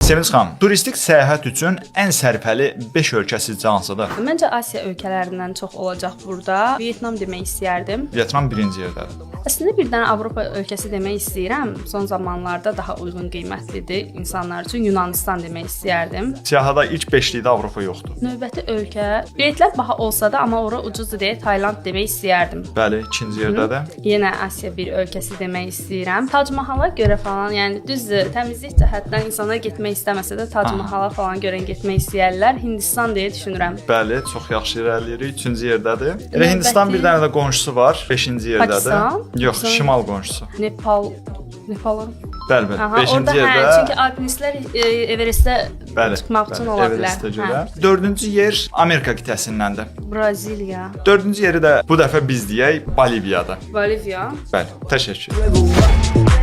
Sevinç xanım, turistik səyahət üçün ən sərfəli 5 ölkə sizcə hansıdır? Məncə Asiya ölkələrindən çox olacaq burada. Vyetnam demək istəyərdim. Vyetnam birinci yerdədir. Əslində bir dənə Avropa ölkəsi demək istəyirəm. Son zamanlarda daha uyğun qiymətlidir insanlar üçün. Yunanistan demək istəyərdim. Siyahıda ilk 5likdə Avropa yoxdur. Növbəti ölkə, biletlər baha olsa da, amma ora ucuzdur deyə Tayland demək istəyərdim. Bəli, ikinci yerdədir. Yenə Asiya bir ölkəsi demək istəyirəm. Tac Mahala görə falan, yəni düzdür, təmizlik cəhətdən insanlar getmək istəməsə də Tac Mahala falan görə getmək istəyirlər. Hindistan deyə düşünürəm. Bəli, çox yaxşı irəliləyirik. 3-cü yerdədir. Elə Hindistan bir dənə də qonşusu var, 5-ci yerdədir. Pakistan? Yox, şimal qonşusu. Nepal. Bəli, 5-ci yerdə. Çünki alpinistlər Everestə çıxmaq üçün ola bilər. Everestə görə. 4-cü yer Amerika qitəsindəndir. Braziliya. 4-cü yeri də bu dəfə biz deyək Boliviyadır. Boliviya. Bəli, təşəkkür.